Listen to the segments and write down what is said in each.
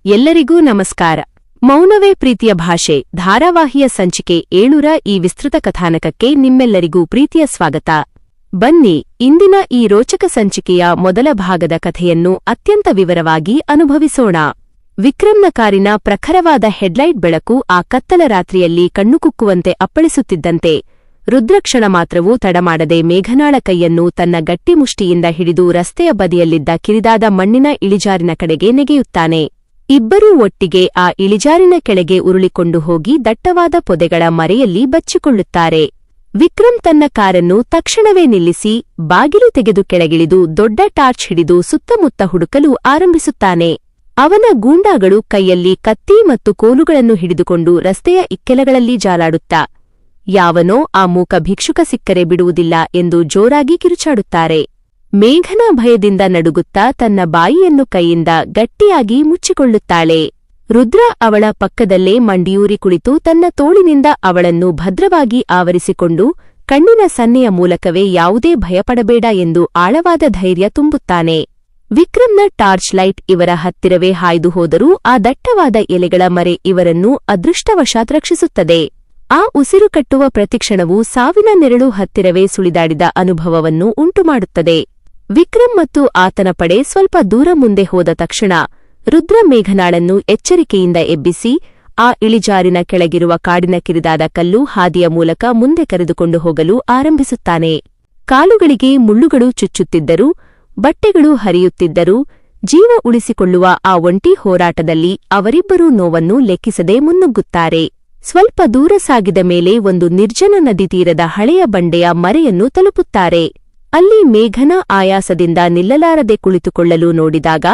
ಎಲ್ಲರಿಗೂ ನಮಸ್ಕಾರ. ಮೌನವೇ ಪ್ರೀತಿಯ ಭಾಷೆ ಧಾರಾವಾಹಿಯ ಸಂಚಿಕೆ 7ರ ಈ ವಿಸ್ತೃತ ಕಥಾನಕಕ್ಕೆ ನಿಮ್ಮೆಲ್ಲರಿಗೂ ಪ್ರೀತಿಯ ಸ್ವಾಗತ. ಬನ್ನಿ, ಇಂದಿನ ಈ ರೋಚಕ ಸಂಚಿಕೆಯ ಮೊದಲ ಭಾಗದ ಕಥೆಯನ್ನು ಅತ್ಯಂತ ವಿವರವಾಗಿ ಅನುಭವಿಸೋಣ. ವಿಕ್ರಮ್ನ ಕಾರಿನ ಪ್ರಖರವಾದ ಹೆಡ್ಲೈಟ್ ಬೆಳಕು ಆ ಕತ್ತಲ ರಾತ್ರಿಯಲ್ಲಿ ಕಣ್ಣುಕುಕ್ಕುವಂತೆ ಅಪ್ಪಳಿಸುತ್ತಿದ್ದಂತೆ ರುದ್ರಕ್ಷಣ ಮಾತ್ರವೂ ತಡಮಾಡದೆ ಮೇಘನಾಳ ಕೈಯನ್ನು ತನ್ನ ಗಟ್ಟಿಮುಷ್ಟಿಯಿಂದ ಹಿಡಿದು ರಸ್ತೆಯ ಬದಿಯಲ್ಲಿದ್ದ ಕಿರಿದಾದ ಮಣ್ಣಿನ ಇಳಿಜಾರಿನ ಕಡೆಗೆ ನೆಗೆಯುತ್ತಾನೆ. ಇಬ್ಬರೂ ಒಟ್ಟಿಗೆ ಆ ಇಳಿಜಾರಿನ ಕೆಳಗೆ ಉರುಳಿಕೊಂಡು ಹೋಗಿ ದಟ್ಟವಾದ ಪೊದೆಗಳ ಮರೆಯಲ್ಲಿ ಬಚ್ಚಿಕೊಳ್ಳುತ್ತಾರೆ. ವಿಕ್ರಮ್ ತನ್ನ ಕಾರನ್ನು ತಕ್ಷಣವೇ ನಿಲ್ಲಿಸಿ ಬಾಗಿಲು ತೆಗೆದು ಕೆಳಗಿಳಿದು ದೊಡ್ಡ ಟಾರ್ಚ್ ಹಿಡಿದು ಸುತ್ತಮುತ್ತ ಹುಡುಕಲು ಆರಂಭಿಸುತ್ತಾನೆ. ಅವನ ಗೂಂಡಾಗಳು ಕೈಯಲ್ಲಿ ಕತ್ತಿ ಮತ್ತು ಕೋಲುಗಳನ್ನು ಹಿಡಿದುಕೊಂಡು ರಸ್ತೆಯ ಇಕ್ಕೆಲಗಳಲ್ಲಿ ಜಾಲಾಡುತ್ತಾ ಯಾವನೋ ಆ ಮೂಕ ಭಿಕ್ಷುಕ ಸಿಕ್ಕರೆ ಬಿಡುವುದಿಲ್ಲ ಎಂದು ಜೋರಾಗಿ ಕಿರುಚಾಡುತ್ತಾರೆ. ಮೇಘನಾ ಭಯದಿಂದ ನಡುಗುತ್ತಾ ತನ್ನ ಬಾಯಿಯನ್ನು ಕೈಯಿಂದ ಗಟ್ಟಿಯಾಗಿ ಮುಚ್ಚಿಕೊಳ್ಳುತ್ತಾಳೆ. ರುದ್ರ ಅವಳ ಪಕ್ಕದಲ್ಲೇ ಮಂಡಿಯೂರಿ ಕುಳಿತು ತನ್ನ ತೋಳಿನಿಂದ ಅವಳನ್ನು ಭದ್ರವಾಗಿ ಆವರಿಸಿಕೊಂಡು ಕಣ್ಣಿನ ಸನ್ನೆಯ ಮೂಲಕವೇ ಯಾವುದೇ ಭಯಪಡಬೇಡ ಎಂದು ಆಳವಾದ ಧೈರ್ಯ ತುಂಬುತ್ತಾನೆ. ವಿಕ್ರಮ್ನ ಟಾರ್ಚ್ ಲೈಟ್ ಇವರ ಹತ್ತಿರವೇ ಹಾಯ್ದು ಹೋದರೂ ಆ ದಟ್ಟವಾದ ಎಲೆಗಳ ಮರೆ ಇವರನ್ನು ಅದೃಷ್ಟವಶಾತ್ ರಕ್ಷಿಸುತ್ತದೆ. ಆ ಉಸಿರು ಕಟ್ಟುವ ಪ್ರತಿಕ್ಷಣವು ಸಾವಿನ ನೆರಳು ಹತ್ತಿರವೇ ಸುಳಿದಾಡಿದ ಅನುಭವವನ್ನು ಉಂಟುಮಾಡುತ್ತದೆ. ವಿಕ್ರಮ್ ಮತ್ತು ಆತನ ಪಡೆ ಸ್ವಲ್ಪ ದೂರ ಮುಂದೆ ಹೋದ ತಕ್ಷಣ ರುದ್ರ ಮೇಘನಾಳನ್ನು ಎಚ್ಚರಿಕೆಯಿಂದ ಎಬ್ಬಿಸಿ ಆ ಇಳಿಜಾರಿನ ಕೆಳಗಿರುವ ಕಾಡಿನ ಕಿರಿದಾದ ಕಲ್ಲು ಹಾದಿಯ ಮೂಲಕ ಮುಂದೆ ಕರೆದುಕೊಂಡು ಹೋಗಲು ಆರಂಭಿಸುತ್ತಾನೆ. ಕಾಲುಗಳಿಗೆ ಮುಳ್ಳುಗಳು ಚುಚ್ಚುತ್ತಿದ್ದರೂ, ಬಟ್ಟೆಗಳು ಹರಿಯುತ್ತಿದ್ದರೂ, ಜೀವ ಉಳಿಸಿಕೊಳ್ಳುವ ಆ ಒಂಟಿ ಹೋರಾಟದಲ್ಲಿ ಅವರಿಬ್ಬರೂ ನೋವನ್ನು ಲೆಕ್ಕಿಸದೆ ಮುನ್ನುಗ್ಗುತ್ತಾರೆ. ಸ್ವಲ್ಪ ದೂರ ಸಾಗಿದ ಮೇಲೆ ಒಂದು ನಿರ್ಜನ ನದಿ ತೀರದ ಹಳೆಯ ಬಂಡೆಯ ಮರೆಯನ್ನು ತಲುಪುತ್ತಾರೆ. ಅಲ್ಲಿ ಮೇಘನಾ ಆಯಾಸದಿಂದ ನಿಲ್ಲಲಾರದೆ ಕುಳಿತುಕೊಳ್ಳಲು ನೋಡಿದಾಗ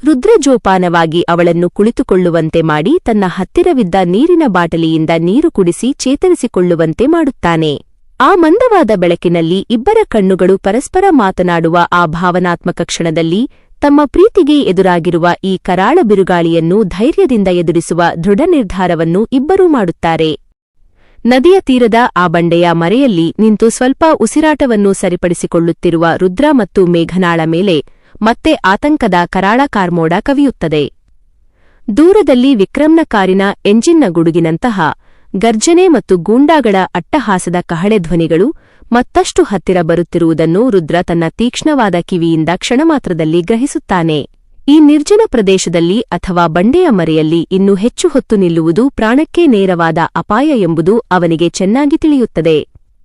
ರುದ್ರಜೋಪಾನವಾಗಿ ಅವಳನ್ನು ಕುಳಿತುಕೊಳ್ಳುವಂತೆ ಮಾಡಿ ತನ್ನ ಹತ್ತಿರವಿದ್ದ ನೀರಿನ ಬಾಟಲಿಯಿಂದ ನೀರು ಕುಡಿಸಿ ಚೇತರಿಸಿಕೊಳ್ಳುವಂತೆ ಮಾಡುತ್ತಾನೆ. ಆ ಮಂದವಾದ ಬೆಳಕಿನಲ್ಲಿ ಇಬ್ಬರ ಕಣ್ಣುಗಳು ಪರಸ್ಪರ ಮಾತನಾಡುವ ಆ ಭಾವನಾತ್ಮಕ ಕ್ಷಣದಲ್ಲಿ ತಮ್ಮ ಪ್ರೀತಿಗೆ ಎದುರಾಗಿರುವ ಈ ಕರಾಳ ಬಿರುಗಾಳಿಯನ್ನು ಧೈರ್ಯದಿಂದ ಎದುರಿಸುವ ದೃಢ ನಿರ್ಧಾರವನ್ನು ಇಬ್ಬರೂ ಮಾಡುತ್ತಾರೆ. ನದಿಯ ತೀರದ ಆ ಬಂಡೆಯ ಮರೆಯಲ್ಲಿ ನಿಂತು ಸ್ವಲ್ಪ ಉಸಿರಾಟವನ್ನು ಸರಿಪಡಿಸಿಕೊಳ್ಳುತ್ತಿರುವ ರುದ್ರ ಮತ್ತು ಮೇಘನಾಳ ಮೇಲೆ ಮತ್ತೆ ಆತಂಕದ ಕರಾಳ ಕಾರ್ಮೋಡ ಕವಿಯುತ್ತದೆ. ದೂರದಲ್ಲಿ ವಿಕ್ರಮ್ನ ಕಾರಿನ ಎಂಜಿನ್ನ ಗುಡುಗಿನಂತಹ ಗರ್ಜನೆ ಮತ್ತು ಗೂಂಡಾಗಳ ಅಟ್ಟಹಾಸದ ಕಹಳೆ ಧ್ವನಿಗಳು ಮತ್ತಷ್ಟು ಹತ್ತಿರ ಬರುತ್ತಿರುವುದನ್ನು ರುದ್ರ ತನ್ನ ತೀಕ್ಷ್ಣವಾದ ಕಿವಿಯಿಂದ ಕ್ಷಣಮಾತ್ರದಲ್ಲಿ ಗ್ರಹಿಸುತ್ತಾನೆ. ಈ ನಿರ್ಜನ ಪ್ರದೇಶದಲ್ಲಿ ಅಥವಾ ಬಂಡೆಯ ಮರೆಯಲ್ಲಿ ಇನ್ನೂ ಹೆಚ್ಚು ಹೊತ್ತು ನಿಲ್ಲುವುದು ಪ್ರಾಣಕ್ಕೆ ನೇರವಾದ ಅಪಾಯ ಎಂಬುದು ಅವನಿಗೆ ಚೆನ್ನಾಗಿ ತಿಳಿಯುತ್ತದೆ.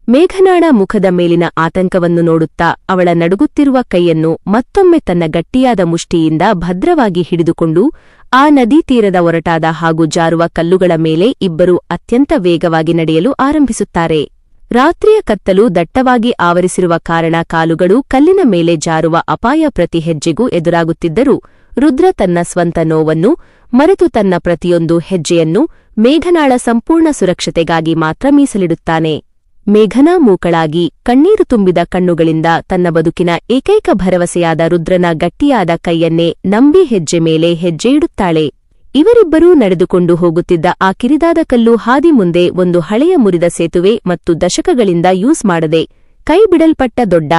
ಮೇಘನಾಳ ಮುಖದ ಮೇಲಿನ ಆತಂಕವನ್ನು ನೋಡುತ್ತಾ ಅವಳ ನಡುಗುತ್ತಿರುವ ಕೈಯನ್ನು ಮತ್ತೊಮ್ಮೆ ತನ್ನ ಗಟ್ಟಿಯಾದ ಮುಷ್ಟಿಯಿಂದ ಭದ್ರವಾಗಿ ಹಿಡಿದುಕೊಂಡು ಆ ನದೀ ತೀರದ ಒರಟಾದ ಹಾಗೂ ಜಾರುವ ಕಲ್ಲುಗಳ ಮೇಲೆ ಇಬ್ಬರೂ ಅತ್ಯಂತ ವೇಗವಾಗಿ ನಡೆಯಲು ಆರಂಭಿಸುತ್ತಾರೆ. ರಾತ್ರಿಯ ಕತ್ತಲು ದಟ್ಟವಾಗಿ ಆವರಿಸಿರುವ ಕಾರಣ ಕಾಲುಗಳು ಕಲ್ಲಿನ ಮೇಲೆ ಜಾರುವ ಅಪಾಯ ಪ್ರತಿ ಹೆಜ್ಜೆಗೂ ಎದುರಾಗುತ್ತಿದ್ದರೂ ರುದ್ರ ತನ್ನ ಸ್ವಂತ ನೋವನ್ನು ಮರೆತು ತನ್ನ ಪ್ರತಿಯೊಂದು ಹೆಜ್ಜೆಯನ್ನು ಮೇಘನಾಳ ಸಂಪೂರ್ಣ ಸುರಕ್ಷತೆಗಾಗಿ ಮಾತ್ರ ಮೀಸಲಿಡುತ್ತಾನೆ. ಮೇಘನಾ ಮೂಕಳಾಗಿ ಕಣ್ಣೀರು ತುಂಬಿದ ಕಣ್ಣುಗಳಿಂದ ತನ್ನ ಬದುಕಿನ ಏಕೈಕ ಭರವಸೆಯಾದ ರುದ್ರನ ಗಟ್ಟಿಯಾದ ಕೈಯನ್ನೇ ನಂಬಿ ಹೆಜ್ಜೆ ಮೇಲೆ ಹೆಜ್ಜೆ ಇಡುತ್ತಾಳೆ. ಇವರಿಬ್ಬರೂ ನಡೆದುಕೊಂಡು ಹೋಗುತ್ತಿದ್ದ ಆ ಕಿರಿದಾದ ಕಲ್ಲು ಹಾದಿ ಮುಂದೆ ಒಂದು ಹಳೆಯ ಮುರಿದ ಸೇತುವೆ ಮತ್ತು ದಶಕಗಳಿಂದ ಯೂಸ್ ಮಾಡದೆ ಕೈಬಿಡಲ್ಪಟ್ಟ ದೊಡ್ಡ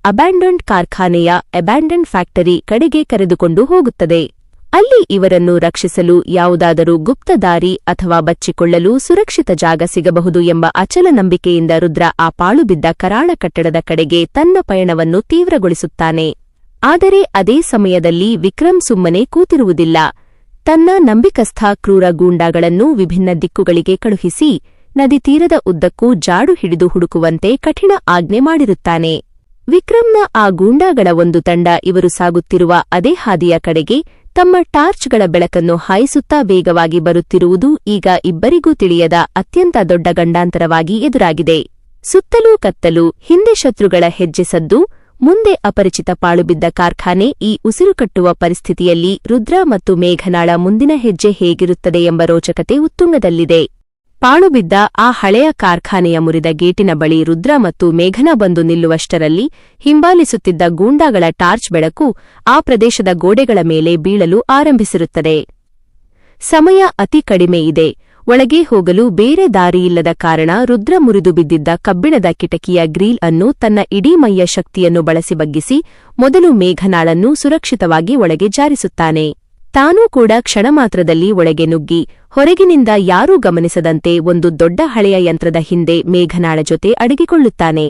ಅಬ್ಯಾಂಡನ್ಡ್ ಕಾರ್ಖಾನೆಯ ಅಬ್ಯಾಂಡನ್ಡ್ ಫ್ಯಾಕ್ಟರಿ ಕಡೆಗೆ ಕರೆದುಕೊಂಡು ಹೋಗುತ್ತದೆ. ಅಲ್ಲಿ ಇವರನ್ನು ರಕ್ಷಿಸಲು ಯಾವುದಾದರೂ ಗುಪ್ತ ದಾರಿ ಅಥವಾ ಬಚ್ಚಿಕೊಳ್ಳಲು ಸುರಕ್ಷಿತ ಜಾಗ ಸಿಗಬಹುದು ಎಂಬ ಅಚಲ ನಂಬಿಕೆಯಿಂದ ರುದ್ರ ಆ ಪಾಳುಬಿದ್ದ ಕರಾಳ ಕಟ್ಟಡದ ಕಡೆಗೆ ತನ್ನ ಪಯಣವನ್ನು ತೀವ್ರಗೊಳಿಸುತ್ತಾನೆ. ಆದರೆ ಅದೇ ಸಮಯದಲ್ಲಿ ವಿಕ್ರಮ್ ಸುಮ್ಮನೆ ಕೂತಿರುವುದಿಲ್ಲ. ತನ್ನ ನಂಬಿಕಸ್ಥ ಕ್ರೂರ ಗೂಂಡಾಗಳನ್ನು ವಿಭಿನ್ನ ದಿಕ್ಕುಗಳಿಗೆ ಕಳುಹಿಸಿ ನದಿ ತೀರದ ಉದ್ದಕ್ಕೂ ಜಾಡು ಹಿಡಿದು ಹುಡುಕುವಂತೆ ಕಠಿಣ ಆಜ್ಞೆ ಮಾಡಿರುತ್ತಾನೆ. ವಿಕ್ರಮ್ನ ಆ ಗೂಂಡಾಗಳ ಒಂದು ತಂಡ ಇವರು ಸಾಗುತ್ತಿರುವ ಅದೇ ಹಾದಿಯ ಕಡೆಗೆ ತಮ್ಮ ಟಾರ್ಚ್ಗಳ ಬೆಳಕನ್ನು ಹಾಯಿಸುತ್ತಾ ವೇಗವಾಗಿ ಬರುತ್ತಿರುವುದು ಈಗ ಇಬ್ಬರಿಗೂ ತಿಳಿಯದ ಅತ್ಯಂತ ದೊಡ್ಡ ಗಂಡಾಂತರವಾಗಿ ಎದುರಾಗಿದೆ. ಸುತ್ತಲೂ ಕತ್ತಲು, ಹಿಂದೆ ಶತ್ರುಗಳ ಹೆಜ್ಜೆ ಸದ್ದು, ಮುಂದೆ ಅಪರಿಚಿತ ಪಾಳುಬಿದ್ದ ಕಾರ್ಖಾನೆ. ಈ ಉಸಿರುಕಟ್ಟುವ ಪರಿಸ್ಥಿತಿಯಲ್ಲಿ ರುದ್ರ ಮತ್ತು ಮೇಘನಾಳ ಮುಂದಿನ ಹೆಜ್ಜೆ ಹೇಗಿರುತ್ತದೆ ಎಂಬ ರೋಚಕತೆ ಉತ್ತುಂಗದಲ್ಲಿದೆ. ಪಾಳುಬಿದ್ದ ಆ ಹಳೆಯ ಕಾರ್ಖಾನೆಯ ಮುರಿದ ಗೇಟಿನ ಬಳಿ ರುದ್ರ ಮತ್ತು ಮೇಘನಾ ಬಂದು ನಿಲ್ಲುವಷ್ಟರಲ್ಲಿ ಹಿಂಬಾಲಿಸುತ್ತಿದ್ದ ಗೂಂಡಾಗಳ ಟಾರ್ಚ್ ಬೆಳಕು ಆ ಪ್ರದೇಶದ ಗೋಡೆಗಳ ಮೇಲೆ ಬೀಳಲು ಆರಂಭಿಸಿರುತ್ತದೆ. ಸಮಯ ಅತಿ ಕಡಿಮೆ ಇದೆ. ಒಳಗೆ ಹೋಗಲು ಬೇರೆ ದಾರಿಯಿಲ್ಲದ ಕಾರಣ ರುದ್ರ ಮುರಿದು ಬಿದ್ದಿದ್ದ ಕಬ್ಬಿಣದ ಕಿಟಕಿಯ ಗ್ರೀಲ್ ಅನ್ನು ತನ್ನ ಇಡೀ ಮೈಯ ಶಕ್ತಿಯನ್ನು ಬಳಸಿ ಬಗ್ಗಿಸಿ ಮೊದಲು ಮೇಘನಾಳನ್ನು ಸುರಕ್ಷಿತವಾಗಿ ಒಳಗೆ ಜಾರಿಸುತ್ತಾನೆ. ತಾನೂ ಕೂಡ ಕ್ಷಣಮಾತ್ರದಲ್ಲಿ ಒಳಗೆ ನುಗ್ಗಿ ಹೊರಗಿನಿಂದ ಯಾರೂ ಗಮನಿಸದಂತೆ ಒಂದು ದೊಡ್ಡ ಹಳೆಯ ಯಂತ್ರದ ಹಿಂದೆ ಮೇಘನಾಳ ಜೊತೆ ಅಡಗಿಕೊಳ್ಳುತ್ತಾನೆ.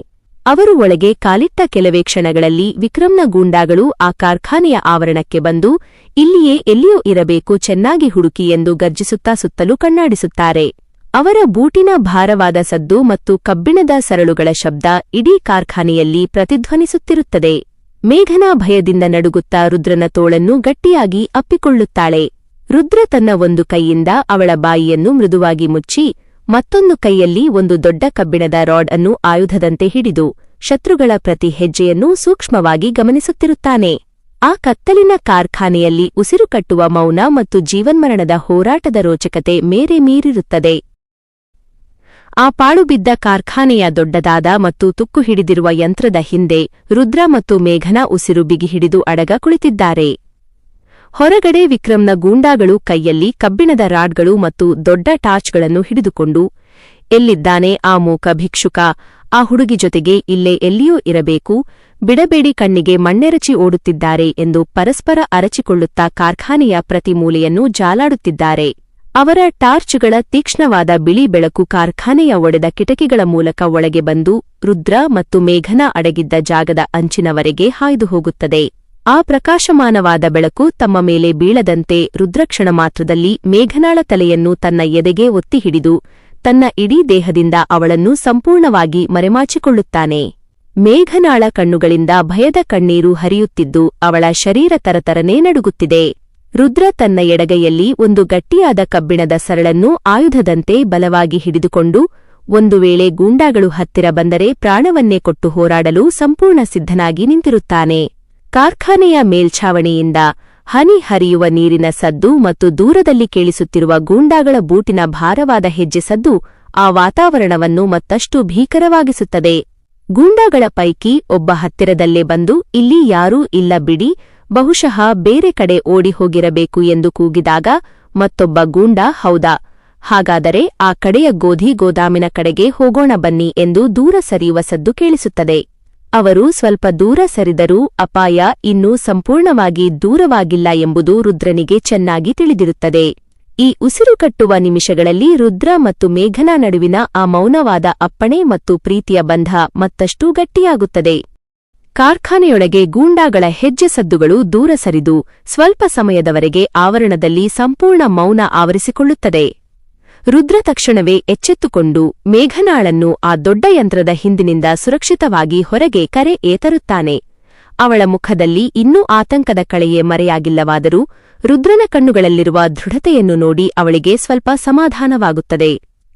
ಅವರು ಒಳಗೆ ಕಾಲಿಟ್ಟ ಕೆಲವೇ ಕ್ಷಣಗಳಲ್ಲಿ ವಿಕ್ರಮ್ನ ಗೂಂಡಾಗಳು ಆ ಕಾರ್ಖಾನೆಯ ಆವರಣಕ್ಕೆ ಬಂದು ಇಲ್ಲಿಯೇ ಎಲ್ಲಿಯೂ ಇರಬೇಕು, ಚೆನ್ನಾಗಿ ಹುಡುಕಿ ಎಂದು ಗರ್ಜಿಸುತ್ತಾ ಸುತ್ತಲೂ ಕಣ್ಣಾಡಿಸುತ್ತಾರೆ. ಅವರ ಬೂಟಿನ ಭಾರವಾದ ಸದ್ದು ಮತ್ತು ಕಬ್ಬಿಣದ ಸರಳುಗಳ ಶಬ್ದ ಇಡೀ ಕಾರ್ಖಾನೆಯಲ್ಲಿ ಪ್ರತಿಧ್ವನಿಸುತ್ತಿರುತ್ತದೆ. ಮೇಘನಾ ಭಯದಿಂದ ನಡುಗುತ್ತಾ ರುದ್ರನ ತೋಳನ್ನು ಗಟ್ಟಿಯಾಗಿ ಅಪ್ಪಿಕೊಳ್ಳುತ್ತಾಳೆ. ರುದ್ರ ತನ್ನ ಒಂದು ಕೈಯಿಂದ ಅವಳ ಬಾಯಿಯನ್ನು ಮೃದುವಾಗಿ ಮುಚ್ಚಿ ಮತ್ತೊಂದು ಕೈಯಲ್ಲಿ ಒಂದು ದೊಡ್ಡ ಕಬ್ಬಿಣದ ರಾಡ್ ಅನ್ನು ಆಯುಧದಂತೆ ಹಿಡಿದು ಶತ್ರುಗಳ ಪ್ರತಿ ಹೆಜ್ಜೆಯನ್ನೂ ಸೂಕ್ಷ್ಮವಾಗಿ ಗಮನಿಸುತ್ತಿರುತ್ತಾನೆ. ಆ ಕತ್ತಲಿನ ಕಾರ್ಖಾನೆಯಲ್ಲಿ ಉಸಿರುಕಟ್ಟುವ ಮೌನ ಮತ್ತು ಜೀವನ್ಮರಣದ ಹೋರಾಟದ ರೋಚಕತೆ ಮೇರೆ ಮೀರಿರುತ್ತದೆ. ಆ ಪಾಳುಬಿದ್ದ ಕಾರ್ಖಾನೆಯ ದೊಡ್ಡದಾದ ಮತ್ತು ತುಕ್ಕು ಹಿಡಿದಿರುವ ಯಂತ್ರದ ಹಿಂದೆ ರುದ್ರ ಮತ್ತು ಮೇಘನಾ ಉಸಿರು ಬಿಗಿಹಿಡಿದು ಅಡಗ ಕುಳಿತಿದ್ದಾರೆ. ಹೊರಗಡೆ ವಿಕ್ರಮ್ನ ಗೂಂಡಾಗಳು ಕೈಯಲ್ಲಿ ಕಬ್ಬಿಣದ ರಾಡ್ಗಳು ಮತ್ತು ದೊಡ್ಡ ಟಾರ್ಚ್ಗಳನ್ನು ಹಿಡಿದುಕೊಂಡು, ಎಲ್ಲಿದ್ದಾನೆ ಆ ಮೂಕ ಭಿಕ್ಷುಕ, ಆ ಹುಡುಗಿ ಜೊತೆಗೆ ಇಲ್ಲೇ ಎಲ್ಲಿಯೂ ಇರಬೇಕು, ಬಿಡಬೇಡಿ, ಕಣ್ಣಿಗೆ ಮಣ್ಣೆರಚಿ ಓಡುತ್ತಿದ್ದಾರೆ ಎಂದು ಪರಸ್ಪರ ಅರಚಿಕೊಳ್ಳುತ್ತಾ ಕಾರ್ಖಾನೆಯ ಪ್ರತಿ ಮೂಲೆಯನ್ನು ಜಾಲಾಡುತ್ತಿದ್ದಾರೆ. ಅವರ ಟಾರ್ಚ್ಗಳ ತೀಕ್ಷ್ಣವಾದ ಬಿಳಿ ಬೆಳಕು ಕಾರ್ಖಾನೆಯ ಒಡೆದ ಕಿಟಕಿಗಳ ಮೂಲಕ ಒಳಗೆ ಬಂದು ರುದ್ರ ಮತ್ತು ಮೇಘನಾ ಅಡಗಿದ್ದ ಜಾಗದ ಅಂಚಿನವರೆಗೆ ಹಾಯ್ದು ಹೋಗುತ್ತದೆ. ಆ ಪ್ರಕಾಶಮಾನವಾದ ಬೆಳಕು ತಮ್ಮ ಮೇಲೆ ಬೀಳದಂತೆ ರುದ್ರಕ್ಷಣ ಮಾತ್ರದಲ್ಲಿ ಮೇಘನಾಳ ತಲೆಯನ್ನು ತನ್ನ ಎದೆಗೆ ಒತ್ತಿ ಹಿಡಿದು ತನ್ನ ಇಡೀ ದೇಹದಿಂದ ಅವಳನ್ನು ಸಂಪೂರ್ಣವಾಗಿ ಮರೆಮಾಚಿಕೊಳ್ಳುತ್ತಾನೆ. ಮೇಘನಾಳ ಕಣ್ಣುಗಳಿಂದ ಭಯದ ಕಣ್ಣೀರು ಹರಿಯುತ್ತಿದ್ದು ಅವಳ ಶರೀರ ತರತರನೇ ನಡುಗುತ್ತಿದೆ. ರುದ್ರ ತನ್ನ ಎಡಗೈಯಲ್ಲಿ ಒಂದು ಗಟ್ಟಿಯಾದ ಕಬ್ಬಿಣದ ಸರಳನ್ನು ಆಯುಧದಂತೆ ಬಲವಾಗಿ ಹಿಡಿದುಕೊಂಡು ಒಂದು ವೇಳೆ ಗೂಂಡಾಗಳು ಹತ್ತಿರ ಬಂದರೆ ಪ್ರಾಣವನ್ನೇ ಕೊಟ್ಟು ಹೋರಾಡಲು ಸಂಪೂರ್ಣ ಸಿದ್ಧನಾಗಿ ನಿಂತಿರುತ್ತಾನೆ. ಕಾರ್ಖಾನೆಯ ಮೇಲ್ಛಾವಣಿಯಿಂದ ಹನಿ ಹರಿಯುವ ನೀರಿನ ಸದ್ದು ಮತ್ತು ದೂರದಲ್ಲಿ ಕೇಳಿಸುತ್ತಿರುವ ಗೂಂಡಾಗಳ ಬೂಟಿನ ಭಾರವಾದ ಹೆಜ್ಜೆ ಸದ್ದು ಆ ವಾತಾವರಣವನ್ನು ಮತ್ತಷ್ಟು ಭೀಕರವಾಗಿಸುತ್ತದೆ. ಗೂಂಡಾಗಳ ಪೈಕಿ ಒಬ್ಬ ಹತ್ತಿರದಲ್ಲೇ ಬಂದು ಇಲ್ಲಿ ಯಾರೂ ಇಲ್ಲ ಬಿಡಿ, ಬಹುಶಃ ಬೇರೆ ಕಡೆ ಓಡಿ ಹೋಗಿರಬೇಕು ಎಂದು ಕೂಗಿದಾಗ ಮತ್ತೊಬ್ಬ ಗೂಂಡ ಹೌದಾ, ಹಾಗಾದರೆ ಆ ಕಡೆಯ ಗೋಧಿ ಗೋದಾಮಿನ ಕಡೆಗೆ ಹೋಗೋಣ ಬನ್ನಿ ಎಂದು ದೂರ ಸರಿಯುವ ಸದ್ದು ಕೇಳಿಸುತ್ತದೆ. ಅವರು ಸ್ವಲ್ಪ ದೂರ ಸರಿದರೂ ಅಪಾಯ ಇನ್ನೂ ಸಂಪೂರ್ಣವಾಗಿ ದೂರವಾಗಿಲ್ಲ ಎಂಬುದು ರುದ್ರನಿಗೆ ಚೆನ್ನಾಗಿ ತಿಳಿದಿರುತ್ತದೆ. ಈ ಉಸಿರುಕಟ್ಟುವ ನಿಮಿಷಗಳಲ್ಲಿ ರುದ್ರ ಮತ್ತು ಮೇಘನಾ ನಡುವಿನ ಆ ಮೌನವಾದ ಅಪ್ಪಣೆ ಮತ್ತು ಪ್ರೀತಿಯ ಬಂಧ ಮತ್ತಷ್ಟು ಗಟ್ಟಿಯಾಗುತ್ತದೆ. ಕಾರ್ಖಾನೆಯೊಳಗೆ ಗೂಂಡಾಗಳ ಹೆಜ್ಜೆ ಸದ್ದುಗಳು ದೂರ ಸರಿದು ಸ್ವಲ್ಪ ಸಮಯದವರೆಗೆ ಆವರಣದಲ್ಲಿ ಸಂಪೂರ್ಣ ಮೌನ ಆವರಿಸಿಕೊಳ್ಳುತ್ತದೆ. ರುದ್ರ ತಕ್ಷಣವೇ ಎಚ್ಚೆತ್ತುಕೊಂಡು ಮೇಘನಾಳನ್ನು ಆ ದೊಡ್ಡ ಯಂತ್ರದ ಹಿಂದಿನಿಂದ ಸುರಕ್ಷಿತವಾಗಿ ಹೊರಗೆ ಕರೆ ಏತರುತ್ತಾನೆ. ಅವಳ ಮುಖದಲ್ಲಿ ಇನ್ನೂ ಆತಂಕದ ಕಳೆಯೇ ಮರೆಯಾಗಿಲ್ಲವಾದರೂ ರುದ್ರನ ಕಣ್ಣುಗಳಲ್ಲಿರುವ ದೃಢತೆಯನ್ನು ನೋಡಿ ಅವಳಿಗೆ ಸ್ವಲ್ಪ ಸಮಾಧಾನವಾಗುತ್ತದೆ.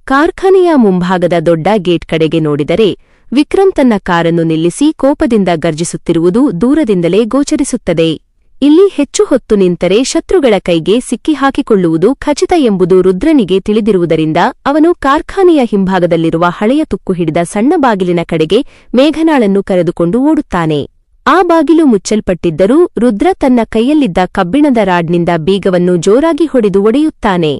ಕಾರ್ಖಾನೆಯ ಮುಂಭಾಗದ ದೊಡ್ಡ ಗೇಟ್ ಕಡೆಗೆ ನೋಡಿದರೆ ವಿಕ್ರಮ್ ತನ್ನ ಕಾರನ್ನು ನಿಲ್ಲಿಸಿ ಕೋಪದಿಂದ ಗರ್ಜಿಸುತ್ತಿರುವುದು ದೂರದಿಂದಲೇ ಗೋಚರಿಸುತ್ತದೆ. ಇಲ್ಲಿ ಹೆಚ್ಚು ಹೊತ್ತು ನಿಂತರೆ ಶತ್ರುಗಳ ಕೈಗೆ ಸಿಕ್ಕಿಹಾಕಿಕೊಳ್ಳುವುದು ಖಚಿತ ಎಂಬುದು ರುದ್ರನಿಗೆ ತಿಳಿದಿರುವುದರಿಂದ ಅವನು ಕಾರ್ಖಾನೆಯ ಹಿಂಭಾಗದಲ್ಲಿರುವ ಹಳೆಯ ತುಕ್ಕು ಹಿಡಿದ ಸಣ್ಣ ಬಾಗಿಲಿನ ಕಡೆಗೆ ಮೇಘನಾಳನ್ನು ಕರೆದುಕೊಂಡು ಓಡುತ್ತಾನೆ. ಆ ಬಾಗಿಲು ಮುಚ್ಚಲ್ಪಟ್ಟಿದ್ದರೂ ರುದ್ರ ತನ್ನ ಕೈಯಲ್ಲಿದ್ದ ಕಬ್ಬಿಣದ ರಾಡ್ನಿಂದ ಬೀಗವನ್ನು ಜೋರಾಗಿ ಹೊಡೆದು ಒಡೆಯುತ್ತಾನೆ.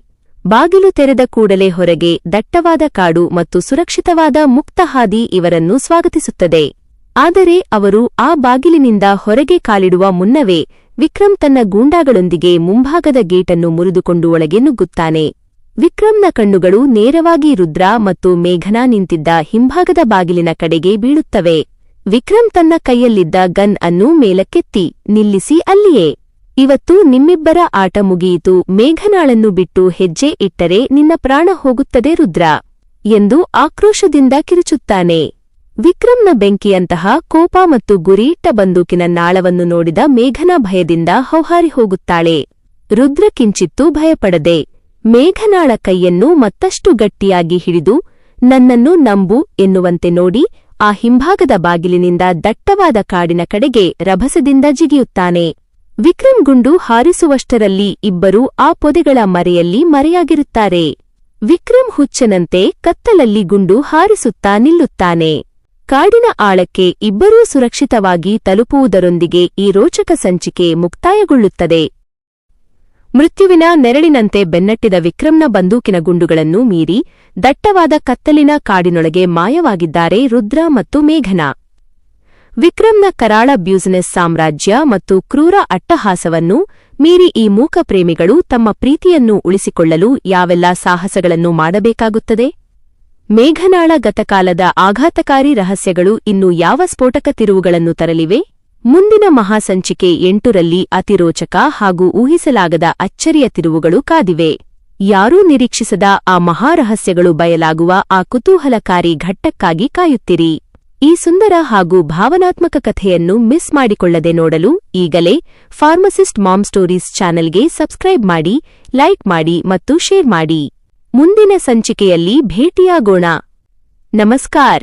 ಬಾಗಿಲು ತೆರೆದ ಕೂಡಲೇ ಹೊರಗೆ ದಟ್ಟವಾದ ಕಾಡು ಮತ್ತು ಸುರಕ್ಷಿತವಾದ ಮುಕ್ತ ಹಾದಿ ಇವರನ್ನು ಸ್ವಾಗತಿಸುತ್ತದೆ. ಆದರೆ ಅವರು ಆ ಬಾಗಿಲಿನಿಂದ ಹೊರಗೆ ಕಾಲಿಡುವ ಮುನ್ನವೇ ವಿಕ್ರಮ್ ತನ್ನ ಗೂಂಡಾಗಳೊಂದಿಗೆ ಮುಂಭಾಗದ ಗೇಟನ್ನು ಮುರಿದುಕೊಂಡು ಒಳಗೆ ನುಗ್ಗುತ್ತಾನೆ. ವಿಕ್ರಮ್ನ ಕಣ್ಣುಗಳು ನೇರವಾಗಿ ರುದ್ರ ಮತ್ತು ಮೇಘನಾ ನಿಂತಿದ್ದ ಹಿಂಭಾಗದ ಬಾಗಿಲಿನ ಕಡೆಗೆ ಬೀಳುತ್ತವೆ. ವಿಕ್ರಮ್ ತನ್ನ ಕೈಯಲ್ಲಿದ್ದ ಗನ್ ಅನ್ನು ಮೇಲಕ್ಕೆತ್ತಿ, ನಿಲ್ಲಿಸಿ ಅಲ್ಲಿಯೇ, ಇವತ್ತು ನಿಮ್ಮಿಬ್ಬರ ಆಟ ಮುಗಿಯಿತು, ಮೇಘನಾಳನ್ನು ಬಿಟ್ಟು ಹೆಜ್ಜೆ ಇಟ್ಟರೆ ನಿನ್ನ ಪ್ರಾಣ ಹೋಗುತ್ತದೆ ರುದ್ರ ಎಂದು ಆಕ್ರೋಶದಿಂದ ಕಿರುಚುತ್ತಾನೆ. ವಿಕ್ರಮ್ನ ಬೆಂಕಿಯಂತಹ ಕೋಪ ಮತ್ತು ಗುರಿಯಿಟ್ಟ ಬಂದೂಕಿನ ನಾಳವನ್ನು ನೋಡಿದ ಮೇಘನಾ ಭಯದಿಂದ ಹೌಹಾರಿ ಹೋಗುತ್ತಾಳೆ. ರುದ್ರ ಕಿಂಚಿತ್ತೂ ಭಯಪಡದೆ ಮೇಘನಾಳ ಕೈಯನ್ನು ಮತ್ತಷ್ಟು ಗಟ್ಟಿಯಾಗಿ ಹಿಡಿದು ನನ್ನನ್ನು ನಂಬು ಎನ್ನುವಂತೆ ನೋಡಿ ಆ ಹಿಂಭಾಗದ ಬಾಗಿಲಿನಿಂದ ದಟ್ಟವಾದ ಕಾಡಿನ ಕಡೆಗೆ ರಭಸದಿಂದ ಜಿಗಿಯುತ್ತಾನೆ. ವಿಕ್ರಮ್ ಗುಂಡು ಹಾರಿಸುವಷ್ಟರಲ್ಲಿ ಇಬ್ಬರೂ ಆ ಪೊದೆಗಳ ಮರೆಯಲ್ಲಿ ಮರೆಯಾಗಿರುತ್ತಾರೆ. ವಿಕ್ರಮ್ ಹುಚ್ಚನಂತೆ ಕತ್ತಲಲ್ಲಿ ಗುಂಡು ಹಾರಿಸುತ್ತಾ ನಿಲ್ಲುತ್ತಾನೆ. ಕಾಡಿನ ಆಳಕ್ಕೆ ಇಬ್ಬರೂ ಸುರಕ್ಷಿತವಾಗಿ ತಲುಪುವುದರೊಂದಿಗೆ ಈ ರೋಚಕ ಸಂಚಿಕೆ ಮುಕ್ತಾಯಗೊಳ್ಳುತ್ತದೆ. ಮೃತ್ಯುವಿನ ನೆರಳಿನಂತೆ ಬೆನ್ನಟ್ಟಿದ ವಿಕ್ರಮ್ನ ಬಂದೂಕಿನ ಗುಂಡುಗಳನ್ನು ಮೀರಿ ದಟ್ಟವಾದ ಕತ್ತಲಿನ ಕಾಡಿನೊಳಗೆ ಮಾಯವಾಗಿದ್ದಾರೆ ರುದ್ರ ಮತ್ತು ಮೇಘನಾ. ವಿಕ್ರಮ್ನ ಕರಾಳ ಬ್ಯೂಸಿನೆಸ್ ಸಾಮ್ರಾಜ್ಯ ಮತ್ತು ಕ್ರೂರ ಅಟ್ಟಹಾಸವನ್ನು ಮೀರಿ ಈ ಮೂಕ ಪ್ರೇಮಿಗಳು ತಮ್ಮ ಪ್ರೀತಿಯನ್ನು ಉಳಿಸಿಕೊಳ್ಳಲು ಯಾವೆಲ್ಲ ಸಾಹಸಗಳನ್ನು ಮಾಡಬೇಕಾಗುತ್ತದೆ? ಮೇಘನಾಳ ಗತಕಾಲದ ಆಘಾತಕಾರಿ ರಹಸ್ಯಗಳು ಇನ್ನು ಯಾವ ಸ್ಫೋಟಕ ತಿರುವುಗಳನ್ನು ತರಲಿವೆ? ಮುಂದಿನ ಮಹಾಸಂಚಿಕೆ 8ರಲ್ಲಿ ಅತಿರೋಚಕ ಹಾಗೂ ಊಹಿಸಲಾಗದ ಅಚ್ಚರಿಯ ತಿರುವುಗಳು ಕಾದಿವೆ. ಯಾರೂ ನಿರೀಕ್ಷಿಸದ ಆ ಮಹಾರಹಸ್ಯಗಳು ಬಯಲಾಗುವ ಆ ಕುತೂಹಲಕಾರಿ ಘಟ್ಟಕ್ಕಾಗಿ ಕಾಯುತ್ತಿರಿ. ಈ ಸುಂದರ ಹಾಗೂ ಭಾವನಾತ್ಮಕ ಕಥೆಯನ್ನು ಮಿಸ್ ಮಾಡಿಕೊಳ್ಳದೆ ನೋಡಲು ಈಗಲೇ ಫಾರ್ಮಸಿಸ್ಟ್ ಮಾಮ್ ಸ್ಟೋರೀಸ್ ಚಾನೆಲ್ಗೆ ಸಬ್ಸ್ಕ್ರೈಬ್ ಮಾಡಿ, ಲೈಕ್ ಮಾಡಿ ಮತ್ತು ಶೇರ್ ಮಾಡಿ. ಮುಂದಿನ ಸಂಚಿಕೆಯಲ್ಲಿ ಭೇಟಿಯಾಗೋಣ. ನಮಸ್ಕಾರ.